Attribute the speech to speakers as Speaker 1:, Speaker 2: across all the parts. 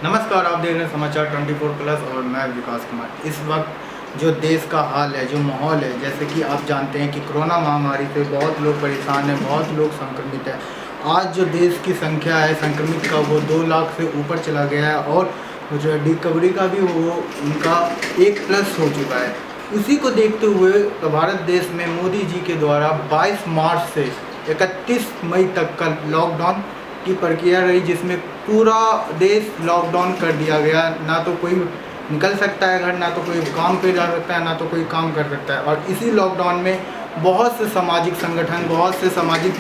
Speaker 1: नमस्कार, आप देख रहे हैं समाचार 24 प्लस और मैं विकास कुमार। इस वक्त जो देश का हाल है, जो माहौल है, जैसे कि आप जानते हैं कि कोरोना महामारी से बहुत लोग परेशान हैं, बहुत लोग संक्रमित हैं। आज जो देश की संख्या है संक्रमित का वो 2 लाख से ऊपर चला गया है और जो रिकवरी का भी वो उनका 1+ हो चुका है। उसी को देखते हुए भारत देश में मोदी जी के द्वारा 22 मार्च से 31 मई तक का लॉकडाउन की प्रक्रिया रही, जिसमें पूरा देश लॉकडाउन कर दिया गया। ना तो कोई निकल सकता है घर, ना तो कोई काम पे जा सकता है, ना तो कोई काम कर सकता है। और इसी लॉकडाउन में बहुत से सामाजिक संगठन, बहुत से सामाजिक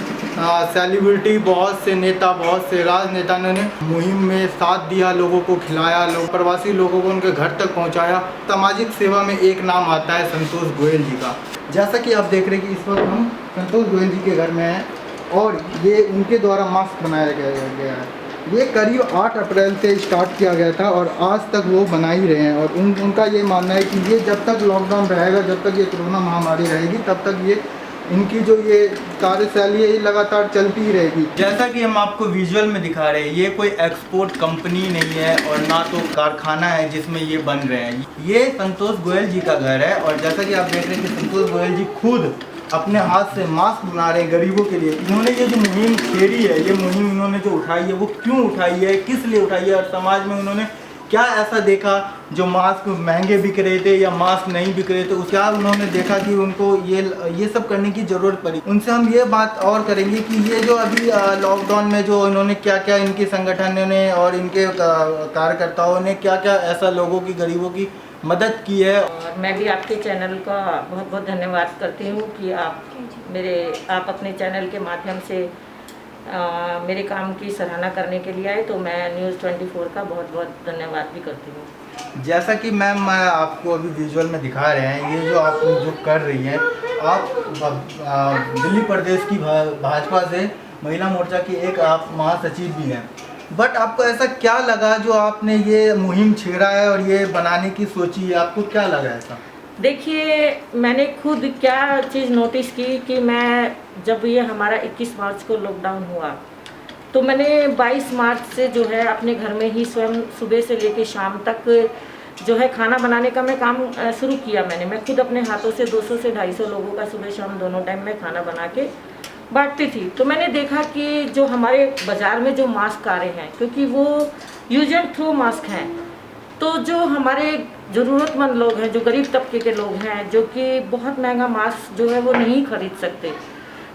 Speaker 1: सेलिब्रिटी, बहुत से नेता, बहुत से राजनेता ने मुहिम में साथ दिया, लोगों को खिलाया, लोग प्रवासी लोगों को उनके घर तक पहुंचाया। सामाजिक सेवा में एक नाम आता है संतोष गोयल जी का। जैसा कि आप देख रहे हैं कि इस वक्त हम संतोष गोयल जी के घर में हैं और ये उनके द्वारा मास्क बनाया गया है। ये करीब 8 अप्रैल से स्टार्ट किया गया था और आज तक वो बना ही रहे हैं। और उनका ये मानना है कि ये जब तक लॉकडाउन रहेगा, जब तक ये कोरोना महामारी रहेगी, तब तक ये इनकी जो ये कार्यशैली है ये लगातार चलती ही रहेगी। जैसा कि हम आपको विजुअल में दिखा रहे हैं, ये कोई एक्सपोर्ट कंपनी नहीं है और ना तो कारखाना है जिसमें ये बन रहे हैं। ये संतोष गोयल जी का घर है और जैसा कि आप देख रहे हैं कि संतोष गोयल जी खुद अपने हाथ से मास्क बना रहे हैं गरीबों के लिए। इन्होंने ये जो मुहिम छेड़ी है, ये मुहिम इन्होंने जो उठाई है वो क्यों उठाई है, किस लिए उठाई है और समाज में उन्होंने क्या ऐसा देखा जो मास्क महंगे बिक रहे थे या मास्क नहीं बिक रहे थे, उसका उन्होंने देखा कि उनको ये सब करने की ज़रूरत पड़ी। उनसे हम ये बात और करेंगे कि ये जो अभी लॉकडाउन में जो इन्होंने क्या क्या इनके संगठनों ने और इनके कार्यकर्ताओं ने क्या क्या ऐसा लोगों की, गरीबों की मदद की है।
Speaker 2: और मैं भी आपके चैनल का बहुत बहुत धन्यवाद करती हूँ कि आप अपने चैनल के माध्यम से मेरे काम की सराहना करने के लिए आए, तो मैं न्यूज़ 24 का बहुत बहुत धन्यवाद भी करती हूँ।
Speaker 1: जैसा कि मैम आपको अभी विजुअल में दिखा रहे हैं, ये जो आप जो कर रही हैं, आप दिल्ली प्रदेश की भाजपा से महिला मोर्चा की एक आप महासचिव भी हैं। बट आपको ऐसा क्या लगा जो आपने ये मुहिम छेड़ा है और ये बनाने की सोची है, आपको क्या लगा ऐसा?
Speaker 2: देखिए, मैंने खुद क्या चीज़ नोटिस की कि मैं जब ये हमारा 21 मार्च को लॉकडाउन हुआ तो मैंने 22 मार्च से जो है अपने घर में ही स्वयं सुबह से लेकर शाम तक जो है खाना बनाने का मैं काम शुरू किया। मैं खुद अपने हाथों से 200 से 250 लोगों का सुबह शाम दोनों टाइम में खाना बना के बांटती थी। तो मैंने देखा कि जो हमारे बाज़ार में जो मास्क आ रहे हैं, क्योंकि वो यूज एंड थ्रो मास्क हैं, तो जो हमारे ज़रूरतमंद लोग हैं, जो गरीब तबके के लोग हैं, जो कि बहुत महंगा मास्क जो है वो नहीं खरीद सकते,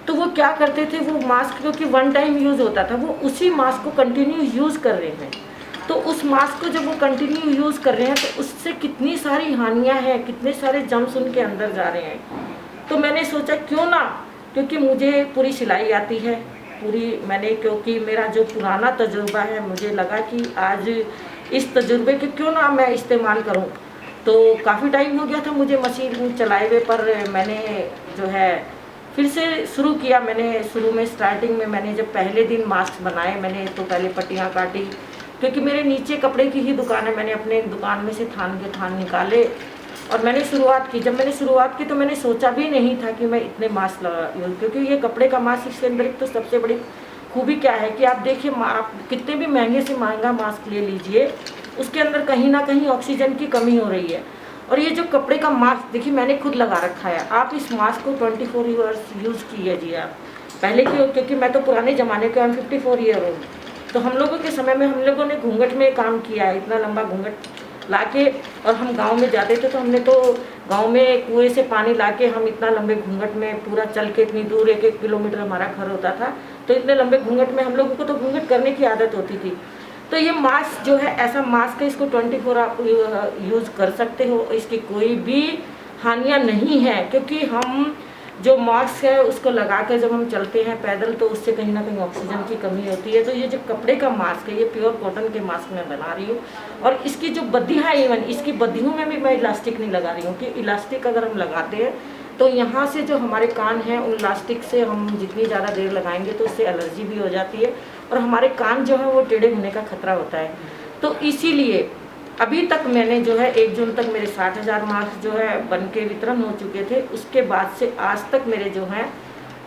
Speaker 2: तो वो क्या करते थे, वो मास्क क्योंकि 1 टाइम यूज़ होता था, वो उसी मास्क को कंटिन्यू यूज़ कर रहे हैं। तो उस मास्क को जब वो कंटिन्यू यूज़ कर रहे हैं तो उससे कितनी सारी हानियाँ हैं, कितने सारे जर्म्स उनके अंदर जा रहे हैं। तो मैंने सोचा क्यों ना, क्योंकि मुझे पूरी सिलाई आती है क्योंकि मेरा जो पुराना तजुर्बा है, मुझे लगा कि आज इस तजुर्बे के क्यों ना मैं इस्तेमाल करूं। तो काफ़ी टाइम हो गया था मुझे मशीन चलाए हुए, पर मैंने जो है फिर से शुरू किया। मैंने शुरू में स्टार्टिंग में मैंने जब पहले दिन मास्क बनाए, मैंने तो पहले पट्टियाँ काटी, क्योंकि मेरे नीचे कपड़े की ही दुकान है। मैंने अपने दुकान में से थान निकाले और मैंने शुरुआत की। जब मैंने शुरुआत की तो मैंने सोचा भी नहीं था कि मैं इतने मास्क लगा, क्योंकि ये कपड़े का मास्क, इसके अंदर एक तो सबसे बड़ी खूबी क्या है कि आप देखिए, आप कितने भी महंगे से महंगा मास्क ले लीजिए, उसके अंदर कहीं ना कहीं ऑक्सीजन की कमी हो रही है। और ये जो कपड़े का मास्क देखिए, मैंने खुद लगा रखा है। आप इस मास्क को 24 ईयर्स यूज़ कीजिए आप पहले क्योंकि मैं तो पुराने ज़माने का 54 ईयर हूँ। तो हम लोगों के समय में हम लोगों ने घूंघट में काम किया है, इतना लंबा घूंघट लाके, और हम गांव में जाते थे तो हमने तो गांव में कुएं से पानी लाके हम इतना लंबे घूंघट में पूरा चल के इतनी दूर 1-1 किलोमीटर हमारा घर होता था, तो इतने लंबे घूंघट में हम लोगों को तो घूंघट करने की आदत होती थी। तो ये मास्क जो है ऐसा मास्क है, इसको 24 आप यूज़ कर सकते हो, इसकी कोई भी हानियाँ नहीं है, क्योंकि हम जो मास्क है उसको लगा कर जब हम चलते हैं पैदल तो उससे कहीं ना कहीं ऑक्सीजन की कमी होती है। तो ये जो कपड़े का मास्क है, ये प्योर कॉटन के मास्क मैं बना रही हूँ, और इसकी जो बद्दियाँ हैं, इवन इसकी बद्दियों में भी मैं इलास्टिक नहीं लगा रही हूँ, कि इलास्टिक अगर हम लगाते हैं तो यहाँ से जो हमारे कान हैं उन इलास्टिक से हम जितनी ज़्यादा देर लगाएंगे तो उससे एलर्जी भी हो जाती है और हमारे कान जो है वो टेढ़े होने का खतरा होता है। तो इसीलिए अभी तक मैंने जो है 1 जून तक मेरे 60,000 मास्क जो है बन के वितरण हो चुके थे। उसके बाद से आज तक मेरे जो हैं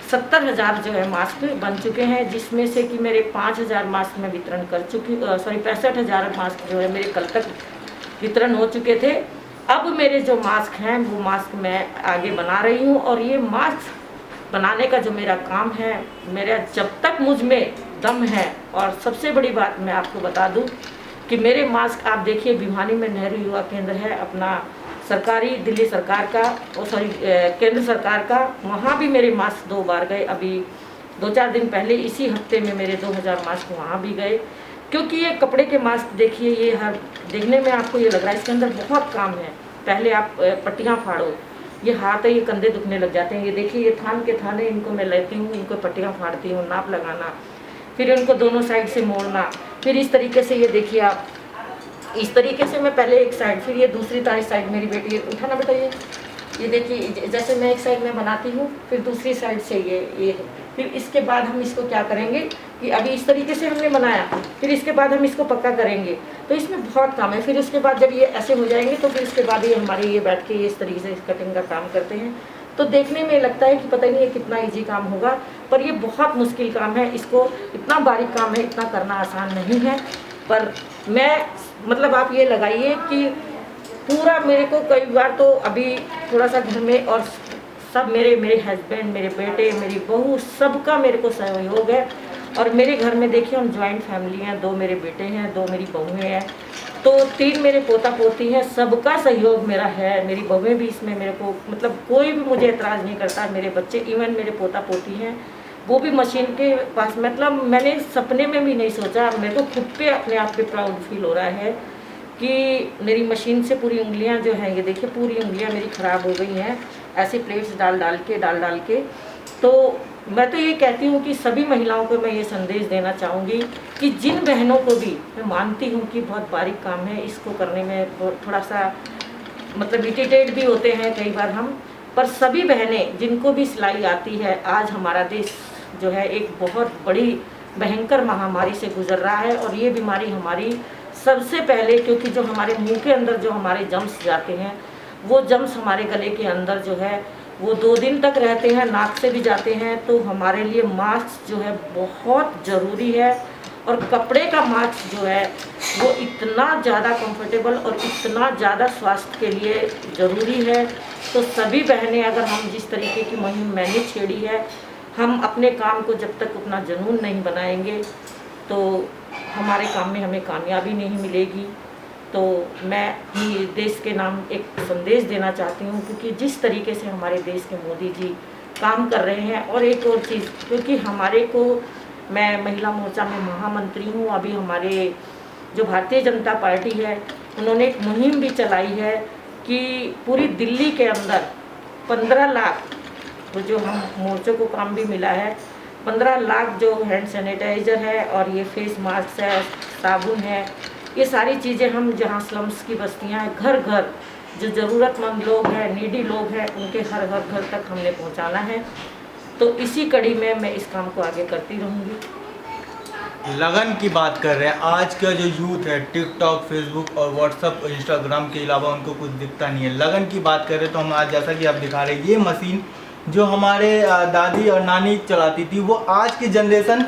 Speaker 2: 70,000 जो है मास्क बन चुके हैं, जिसमें से कि मेरे 5,000 मास्क मैं वितरण कर चुकी, सॉरी 65,000 मास्क जो है मेरे कल तक वितरण हो चुके थे। अब मेरे जो मास्क हैं वो मास्क मैं आगे बना रही हूँ, और ये मास्क बनाने का जो मेरा काम है, मेरा जब तक मुझ में दम है। और सबसे बड़ी बात मैं आपको बता दूं कि मेरे मास्क आप देखिए, भिवानी में नेहरू युवा केंद्र है अपना सरकारी, दिल्ली सरकार का, और सॉरी केंद्र सरकार का, वहाँ भी मेरे मास्क 2 बार गए। अभी 2-4 दिन पहले इसी हफ्ते में मेरे 2,000 मास्क वहाँ भी गए। क्योंकि ये कपड़े के मास्क देखिए, ये हर देखने में आपको ये लग रहा है इसके अंदर बहुत काम है। पहले आप पट्टियाँ फाड़ो, ये हाथ है, ये कंधे दुखने लग जाते हैं। ये देखिए, ये थान के थाने इनको मैं लेती हूँ, इनको पट्टियाँ फाड़ती हूँ, नाप लगाना, फिर इनको दोनों साइड से मोड़ना, फिर इस तरीके से ये देखिए आप, इस तरीके से मैं पहले एक साइड, फिर ये दूसरी साइड मेरी बेटी उठाना बेटा, ये देखिए जैसे मैं एक साइड में बनाती हूँ, फिर दूसरी साइड से ये फिर इसके बाद हम इसको क्या करेंगे कि अभी इस तरीके से हमने बनाया, फिर इसके बाद हम इसको पक्का करेंगे। तो इसमें बहुत काम है। फिर उसके बाद जब ये ऐसे हो जाएंगे तो फिर इसके बाद ये हमारे ये बैठ के ये इस तरीके से कटिंग का काम करते हैं। तो देखने में लगता है कि पता नहीं ये कितना ईजी काम होगा, पर ये बहुत मुश्किल काम है। इसको इतना बारीक काम है, इतना करना आसान नहीं है। पर मैं मतलब आप ये लगाइए कि पूरा मेरे को कई बार तो अभी थोड़ा सा घर में, और सब मेरे हस्बैंड, मेरे बेटे, मेरी बहू, सबका मेरे को सहयोग है। और मेरे घर में देखिए हम जॉइंट फैमिली हैं, 2 मेरे बेटे हैं, 2 मेरी बहुएं हैं, तो 3 मेरे पोता पोती हैं। सबका सहयोग मेरा है। मेरी बहुएं भी इसमें मेरे को मतलब कोई भी मुझे एतराज़ नहीं करता। मेरे बच्चे, इवन मेरे पोता पोती हैं, वो भी मशीन के पास, मतलब मैंने सपने में भी नहीं सोचा। मेरे को खुद पे अपने आप पे प्राउड फील हो रहा है कि मेरी मशीन से पूरी उंगलियां जो हैं, ये देखिए पूरी उंगलियां मेरी ख़राब हो गई हैं ऐसे प्लेट्स डाल डाल के। तो मैं तो ये कहती हूँ कि सभी महिलाओं को मैं ये संदेश देना चाहूँगी कि जिन बहनों को भी, मैं मानती हूँ कि बहुत बारीक काम है, इसको करने में थोड़ा सा मतलब इरिटेट भी होते हैं कई बार हम, पर सभी बहनें जिनको भी सिलाई आती है, आज हमारा देश जो है एक बहुत बड़ी भयंकर महामारी से गुजर रहा है। और ये बीमारी हमारी सबसे पहले, क्योंकि जो हमारे मुंह के अंदर जो हमारे जम्स जाते हैं, वो जम्स हमारे गले के अंदर जो है वो 2 दिन तक रहते हैं, नाक से भी जाते हैं। तो हमारे लिए मास्क जो है बहुत ज़रूरी है। और कपड़े का मास्क जो है वो इतना ज़्यादा कंफर्टेबल और इतना ज़्यादा स्वास्थ्य के लिए ज़रूरी है। तो सभी बहनें, अगर हम जिस तरीके की मुहिम मैंने छेड़ी है, हम अपने काम को जब तक अपना जुनून नहीं बनाएंगे तो हमारे काम में हमें कामयाबी नहीं मिलेगी। तो मैं ही देश के नाम एक संदेश देना चाहती हूँ, क्योंकि जिस तरीके से हमारे देश के मोदी जी काम कर रहे हैं। और एक और चीज़, क्योंकि हमारे को, मैं महिला मोर्चा में महामंत्री हूँ, अभी हमारे जो भारतीय जनता पार्टी है उन्होंने एक मुहिम भी चलाई है कि पूरी दिल्ली के अंदर 15 लाख, तो जो हम मोर्चों को काम भी मिला है, 15 लाख जो हैंड सैनिटाइज़र है और ये फेस मास्क है, साबुन है, ये सारी चीज़ें हम जहाँ स्लम्स की बस्तियाँ हैं, घर घर जो ज़रूरतमंद लोग हैं, नीडी लोग हैं, उनके हर घर तक हमने पहुँचाना है। तो इसी कड़ी में मैं इस काम को आगे करती रहूँगी।
Speaker 1: लगन की बात कर रहे हैं, आज का जो यूथ है टिकटॉक, फेसबुक और व्हाट्सअप और इंस्टाग्राम के अलावा उनको कुछ दिखता नहीं है। लगन की बात कर रहे हैं तो हम आज, जैसा कि आप दिखा रहे हैं, ये मशीन जो हमारे दादी और नानी चलाती थी, वो आज की जनरेशन,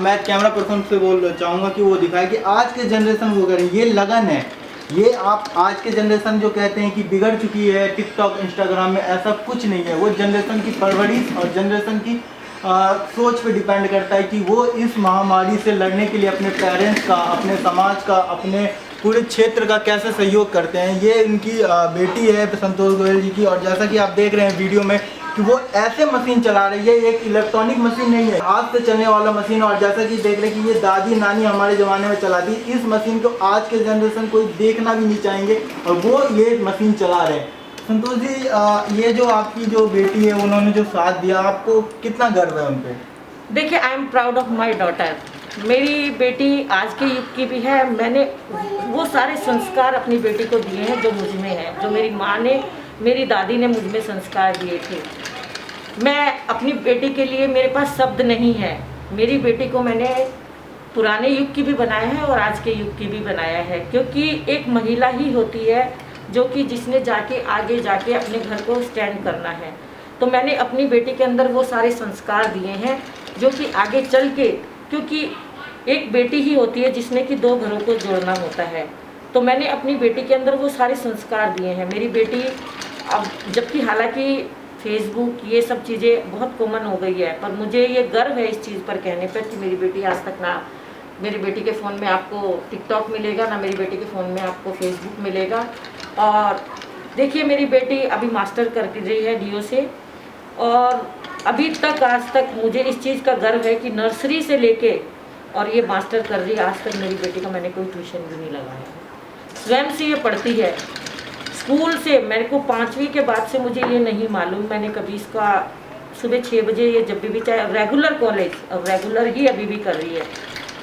Speaker 1: मैं कैमरा पर्सन से बोल चाहूँगा कि वो दिखाए कि आज के जनरेशन वो करें। ये लगन है। ये आप आज के जनरेशन जो कहते हैं कि बिगड़ चुकी है टिकटॉक इंस्टाग्राम में, ऐसा कुछ नहीं है। वो जनरेशन की परवरिश और जनरेशन की सोच पे डिपेंड करता है कि वो इस महामारी से लड़ने के लिए अपने पेरेंट्स का, अपने समाज का, अपने पूरे क्षेत्र का कैसे सहयोग करते हैं। ये इनकी बेटी है संतोष गोयल जी की, और जैसा कि आप देख रहे हैं वीडियो में कि वो ऐसे मशीन चला रही है, एक इलेक्ट्रॉनिक मशीन नहीं है, हाथ से चलने वाला मशीन। और जैसा कि देख रहे हैं कि ये दादी नानी हमारे ज़माने में चलाती, इस मशीन को आज के जनरेशन कोई देखना भी नहीं चाहेंगे, और वो ये मशीन चला रहे हैं। संतोष जी, ये जो आपकी जो बेटी है, उन्होंने जो साथ दिया, आपको कितना गर्व है उन पर?
Speaker 2: देखिए, I am proud of my daughter. मेरी बेटी आज के युग की भी है। मैंने वो सारे संस्कार अपनी बेटी को दिए हैं जो मुझ में है, जो मेरी माँ ने, मेरी दादी ने मुझ में संस्कार दिए थे। मैं अपनी बेटी के लिए, मेरे पास शब्द नहीं है। मेरी बेटी को मैंने पुराने युग की भी बनाया है और आज के युग की भी बनाया है, क्योंकि एक महिला ही होती है जो कि जिसने जाके आगे जाके अपने घर को स्टैंड करना है। तो मैंने अपनी बेटी के अंदर वो सारे संस्कार दिए हैं जो कि आगे चल के, क्योंकि एक बेटी ही होती है जिसने कि 2 घरों को जोड़ना होता है, तो मैंने अपनी बेटी के अंदर वो सारे संस्कार दिए हैं। मेरी बेटी अब, जबकि हालांकि फेसबुक ये सब चीज़ें बहुत कॉमन हो गई है, पर मुझे ये गर्व है इस चीज़ पर कहने पर कि मेरी बेटी आज तक ना मेरी बेटी के फ़ोन में आपको टिकटॉक मिलेगा, ना मेरी बेटी के फ़ोन में आपको फेसबुक मिलेगा। और देखिए मेरी बेटी अभी मास्टर कर रही है डीओ से, और अभी तक आज तक मुझे इस चीज़ का गर्व है कि नर्सरी से लेके और ये मास्टर कर रही है, आज तक मेरी बेटी का मैंने कोई ट्यूशन भी नहीं लगाया है। स्वयं से ये पढ़ती है स्कूल से। मेरे को 5वीं के बाद से मुझे ये नहीं मालूम मैंने कभी इसका सुबह 6 बजे ये जब भी चाहे रेगुलर कॉलेज, अब रेगुलर ही अभी भी कर रही है,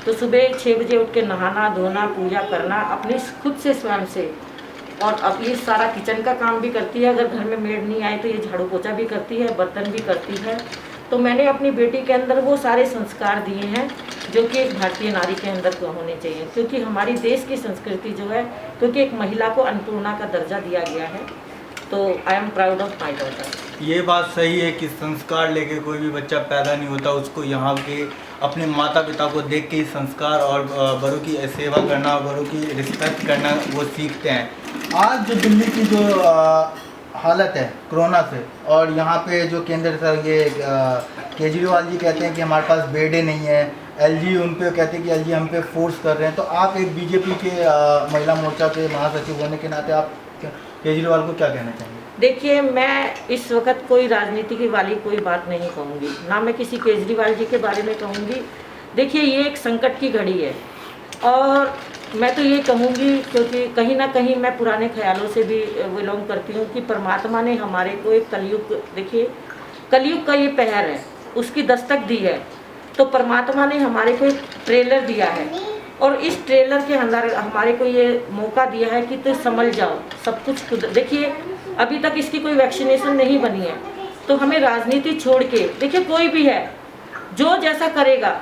Speaker 2: तो सुबह 6 बजे उठ के नहाना धोना पूजा करना अपने खुद से स्वयं से, और अब ये सारा किचन का काम भी करती है। अगर घर में मेड नहीं आए तो ये झाड़ू पोछा भी करती है, बर्तन भी करती है। तो मैंने अपनी बेटी के अंदर वो सारे संस्कार दिए हैं जो कि एक भारतीय नारी के अंदर तो होने चाहिए, क्योंकि हमारी देश की संस्कृति जो है, क्योंकि एक महिला को अन्नपूर्णा का दर्जा दिया गया है, तो I am proud of my daughter.
Speaker 1: ये बात सही है कि संस्कार लेके कोई भी बच्चा पैदा नहीं होता, उसको यहाँ के अपने माता पिता को देख के ही संस्कार और बड़ों की सेवा करना, बड़ों की रिस्पेक्ट करना वो सीखते हैं। आज जो दिल्ली की जो हालत है कोरोना से, और यहाँ पे जो केंद्र सर ये केजरीवाल जी कहते हैं कि हमारे पास बेडें नहीं है, एलजी उन पे कहते हैं कि एलजी हम पे फोर्स कर रहे हैं, तो आप एक बीजेपी के महिला मोर्चा के महासचिव होने के नाते आप केजरीवाल को क्या कहना चाहेंगे?
Speaker 2: देखिए मैं इस वक्त कोई राजनीति की वाली कोई बात नहीं कहूँगी, ना मैं किसी केजरीवाल जी के बारे में कहूँगी। देखिए ये एक संकट की घड़ी है, और मैं तो ये कहूँगी क्योंकि कहीं ना कहीं मैं पुराने ख्यालों से भी बिलोंग करती हूँ कि परमात्मा ने हमारे को एक कलयुग, देखिए कलयुग का ये पहर है, उसकी दस्तक दी है, तो परमात्मा ने हमारे को एक ट्रेलर दिया है, और इस ट्रेलर के अंदर हमारे को ये मौका दिया है कि तो समझ जाओ सब कुछ खुद। देखिए अभी तक इसकी कोई वैक्सीनेशन नहीं बनी है, तो हमें राजनीति छोड़ के, देखिए कोई भी है जो जैसा करेगा,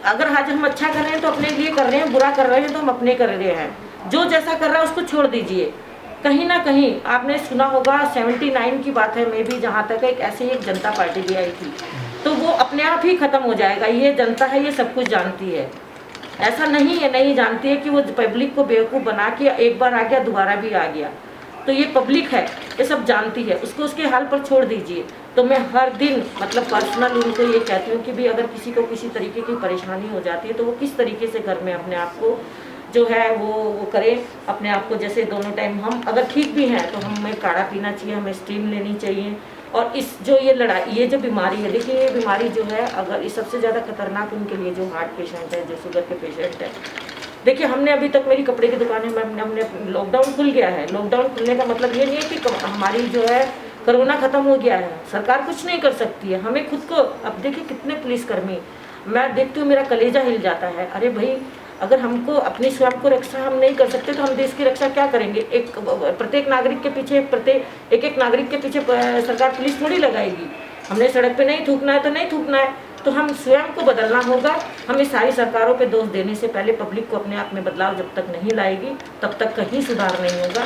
Speaker 2: अगर आज हम अच्छा कर रहे हैं तो अपने लिए कर रहे हैं, बुरा कर रहे हैं तो हम अपने कर रहे हैं, जो जैसा कर रहा है उसको छोड़ दीजिए। कहीं ना कहीं आपने सुना होगा 79 की बात है मे भी, जहाँ तक एक ऐसी एक जनता पार्टी भी आई थी, तो वो अपने आप ही खत्म हो जाएगा। ये जनता है, ये सब कुछ जानती है, ऐसा नहीं है नहीं जानती है कि वो पब्लिक को बेवकूफ़ बना के एक बार आ गया दोबारा भी आ गया, तो ये पब्लिक है, ये सब जानती है, उसको उसके हाल पर छोड़ दीजिए। तो मैं हर दिन मतलब पर्सनल उनको ये कहती हूँ कि भी अगर किसी को किसी तरीके की परेशानी हो जाती है तो वो किस तरीके से घर में अपने आप को जो है वो करें, अपने आप को जैसे दोनों टाइम हम अगर ठीक भी हैं तो हमें काढ़ा पीना चाहिए, हमें स्टीम लेनी चाहिए। और इस जो ये लड़ाई, ये जो बीमारी है, देखिए ये बीमारी जो है, अगर ये सबसे ज़्यादा खतरनाक उनके लिए जो हार्ट पेशेंट है, जो शुगर के पेशेंट है। देखिए हमने अभी तक, मेरी कपड़े की दुकान है, हमने लॉकडाउन खुल गया है, लॉकडाउन खुलने का मतलब ये नहीं है कि हमारी जो है कोरोना ख़त्म हो गया है, सरकार कुछ नहीं कर सकती है, हमें खुद को। अब देखिए कितने पुलिसकर्मी, मैं देखती हूँ मेरा कलेजा हिल जाता है। अरे भाई, अगर हमको अपनी स्वयं को रक्षा हम नहीं कर सकते तो हम देश की रक्षा क्या करेंगे? प्रत्येक नागरिक के पीछे एक नागरिक के पीछे सरकार पुलिस थोड़ी लगाएगी। हमने सड़क पे नहीं थूकना है तो नहीं थूकना है, तो हम स्वयं को बदलना होगा। हमें सारी सरकारों पे दोष देने से पहले पब्लिक को अपने आप में बदलाव जब तक नहीं लाएगी तब तक कहीं सुधार नहीं होगा।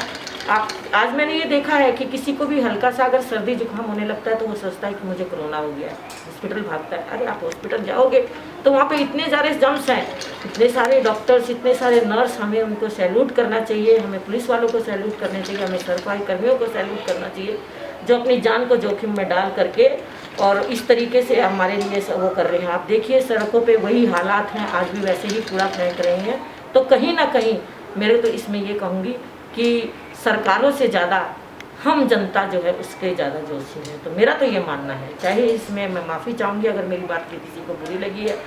Speaker 2: आज मैंने ये देखा है कि किसी को भी हल्का सा अगर सर्दी जुकाम होने लगता है तो वो सोचता है कि मुझे कोरोना हो गया है, हॉस्पिटल भागता है। अरे आप हॉस्पिटल जाओगे तो वहाँ पे इतने सारे जम्स हैं, इतने सारे डॉक्टर्स, इतने सारे नर्स, हमें उनको सैल्यूट करना चाहिए, हमें पुलिस वालों को सैल्यूट करना चाहिए, हमें सरकारी कर्मियों को सैल्यूट करना चाहिए जो अपनी जान को जोखिम में डाल करके और इस तरीके से हमारे लिए वो कर रहे हैं। आप देखिए सड़कों पे वही हालात हैं, आज भी वैसे ही कूड़ा फेंक रहे हैं। तो कहीं ना कहीं मेरे तो इसमें ये कहूँगी कि सरकारों से ज़्यादा हम जनता जो है उसके ज़्यादा जोशी है। तो मेरा तो ये मानना है, चाहे इसमें मैं माफ़ी चाहूँगी अगर मेरी बात की किसी को बुरी लगी है।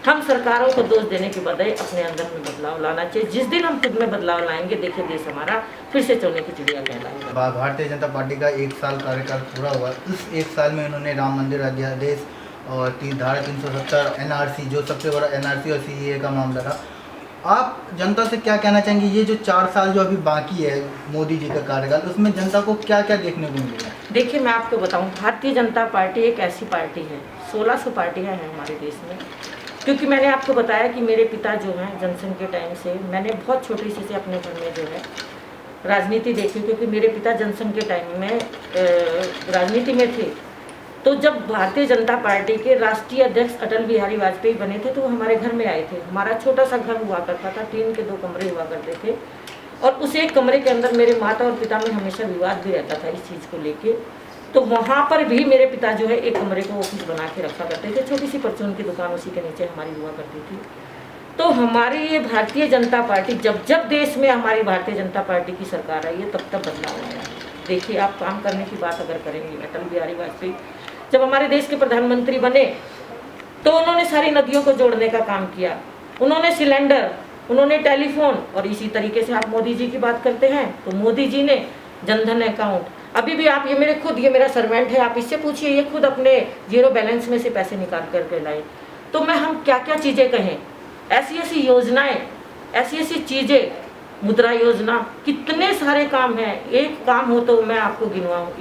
Speaker 2: हम सरकारों को दोष देने के बजाय अपने अंदर में बदलाव लाना चाहिए। जिस दिन हम खुद में बदलाव लाएंगे, देखिए देश हमारा फिर से चोने की चिड़िया कहलाएगा।
Speaker 1: भारतीय जनता पार्टी का 1 साल कार्यकाल पूरा हुआ। इस 1 साल में उन्होंने राम मंदिर अध्यादेश और धारा 370 NRC, जो सबसे बड़ा NRC और CAA का मामला था। आप जनता से क्या कहना चाहेंगे? ये जो 4 साल जो अभी बाकी है मोदी जी का कार्यकाल, उसमें जनता को क्या क्या देखने को मिलेगा? देखिए
Speaker 2: मैं आपको बताऊं, भारतीय जनता पार्टी एक ऐसी पार्टी है, 1600 पार्टियां हैं हमारे देश में। क्योंकि मैंने आपको बताया कि मेरे पिता जो हैं जनसंघ के टाइम से, मैंने बहुत छोटी सी से अपने घर में जो है राजनीति देखी, क्योंकि मेरे पिता जनसंघ के टाइम में राजनीति में थे। तो जब भारतीय जनता पार्टी के राष्ट्रीय अध्यक्ष अटल बिहारी वाजपेयी बने थे तो वो हमारे घर में आए थे। हमारा छोटा सा घर हुआ करता था, टीन के 2 कमरे हुआ करते थे, और उस एक कमरे के अंदर मेरे माता और पिता में हमेशा विवाद भी रहता था इस चीज़ को लेके। तो वहाँ पर भी मेरे पिता जो है एक कमरे को ऑफिस बना के रखा करते थे, छोटी सी परचून की दुकान उसी के नीचे हमारी हुआ करती थी। तो हमारी ये भारतीय जनता पार्टी जब जब देश में हमारी भारतीय जनता पार्टी की सरकार आई है तब तब बदलाव आया। देखिए, आप काम करने की बात अगर करेंगे, अटल बिहारी वाजपेयी जब हमारे देश के प्रधानमंत्री बने तो उन्होंने सारी नदियों को जोड़ने का काम किया, उन्होंने सिलेंडर, उन्होंने टेलीफोन, और इसी तरीके से आप मोदी जी की बात करते हैं तो मोदी जी ने जनधन अकाउंट, अभी भी आप ये मेरा सर्वेंट है, आप इससे पूछिए, ये खुद अपने 0 बैलेंस में से पैसे निकाल करके लाए। तो मैं हम क्या क्या चीज़ें कहें, ऐसी ऐसी योजनाएं, ऐसी ऐसी चीज़ें, मुद्रा योजना, कितने सारे काम हैं। एक काम हो तो मैं आपको गिनवाऊँ,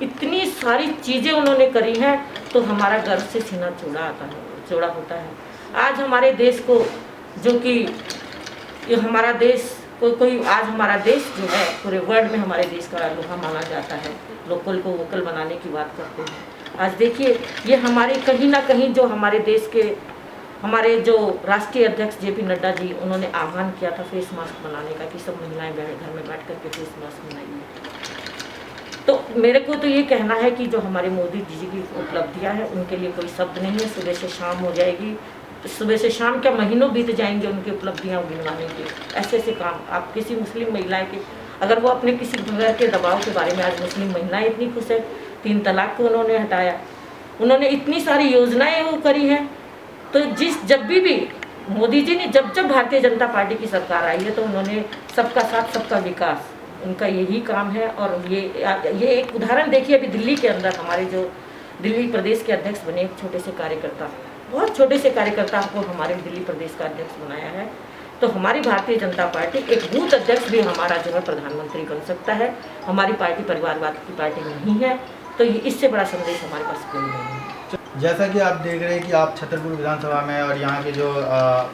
Speaker 2: इतनी सारी चीज़ें उन्होंने करी हैं, तो हमारा गर्व से सीना चौड़ा होता है। आज हमारे देश को, जो कि हमारा देश आज हमारा देश जो है पूरे वर्ल्ड में हमारे देश का लोहा माना जाता है, लोकल को वोकल बनाने की बात करते हैं। आज देखिए, ये हमारे कहीं ना कहीं जो हमारे देश के हमारे जो राष्ट्रीय अध्यक्ष JP नड्डा जी, उन्होंने आह्वान किया था फेस मास्क बनाने का कि सब महिलाएं घर में बैठ करके फेस मास्क बनाइए। तो मेरे को तो ये कहना है कि जो हमारे मोदी जी की उपलब्धियां हैं उनके लिए कोई शब्द नहीं है। सुबह से शाम हो जाएगी, सुबह से शाम क्या महीनों बीत जाएंगे उनकी उपलब्धियां गिनवाने के। ऐसे ऐसे काम आप किसी मुस्लिम महिला के, अगर वो अपने किसी घर के दबाव के बारे में, आज मुस्लिम महिलाएं इतनी खुश है, 3 तलाक को उन्होंने हटाया, उन्होंने इतनी सारी योजनाएं वो करी हैं। तो जब भी मोदी जी ने जब भारतीय जनता पार्टी की सरकार आई है तो उन्होंने सबका साथ सबका विकास, उनका यही काम है। और ये एक उदाहरण देखिए, अभी दिल्ली के अंदर हमारे जो दिल्ली प्रदेश के अध्यक्ष बने, एक छोटे से कार्यकर्ता, बहुत छोटे से कार्यकर्ता को हमारे दिल्ली प्रदेश का अध्यक्ष बनाया है। तो हमारी भारतीय जनता पार्टी, एक बूथ अध्यक्ष भी हमारा जो है प्रधानमंत्री बन सकता है। हमारी पार्टी परिवारवाद की पार्टी नहीं है, तो इससे बड़ा संदेश हमारे पास कोई नहीं है।
Speaker 1: जैसा कि आप देख रहे हैं कि आप छतरपुर विधानसभा में, और यहाँ के जो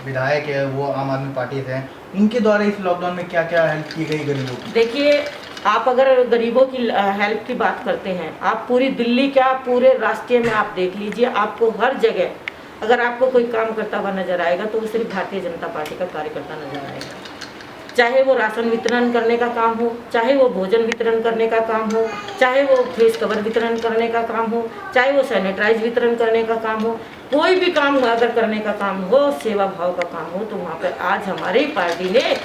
Speaker 1: विधायक है वो आम आदमी पार्टी से हैं, उनके द्वारा इस लॉकडाउन में क्या क्या हेल्प की गई गरीबों की?
Speaker 2: देखिए, आप अगर गरीबों की हेल्प की बात करते हैं, आप पूरी दिल्ली क्या पूरे राष्ट्रीय में आप देख लीजिए, आपको हर जगह अगर आपको कोई काम करता हुआ नजर आएगा तो वो सिर्फ भारतीय जनता पार्टी का कार्यकर्ता नजर आएगा। चाहे वो राशन वितरण करने का काम हो, चाहे वो भोजन वितरण करने का काम हो, चाहे वो फेस कवर वितरण करने का काम हो, चाहे वो सैनिटाइज वितरण करने का काम हो, कोई भी काम अगर करने का काम हो, सेवा भाव का काम हो, तो वहाँ पर आज हमारी पार्टी ने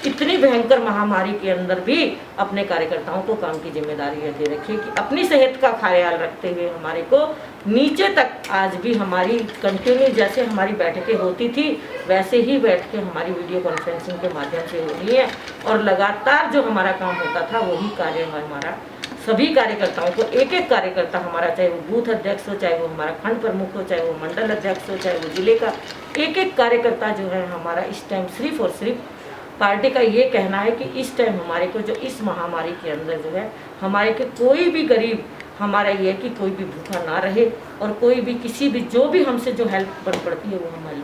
Speaker 2: इतनी भयंकर महामारी के अंदर भी अपने कार्यकर्ताओं को काम की जिम्मेदारी दे रखी है कि अपनी सेहत का ख्याल रखते हुए हमारे को नीचे तक आज भी हमारी कंटिन्यू, जैसे हमारी बैठकें होती थी वैसे ही बैठ के हमारी वीडियो कॉन्फ्रेंसिंग के माध्यम से हो रही है, और लगातार जो हमारा काम होता था वही कार्य हमारा सभी कार्यकर्ताओं को, एक एक कार्यकर्ता हमारा, चाहे वो बूथ अध्यक्ष हो, चाहे वो हमारा खंड प्रमुख हो, चाहे वो मंडल अध्यक्ष हो, चाहे वो जिले का, एक एक कार्यकर्ता जो है हमारा इस टाइम सिर्फ और सिर्फ पार्टी का ये कहना है कि इस टाइम हमारे को जो इस महामारी के अंदर जो है हमारे के कोई भी गरीब, हमारा ये है कि कोई भी भूखा ना रहे, और कोई भी किसी भी जो भी हमसे जो हेल्प पड़ती है वो हमारी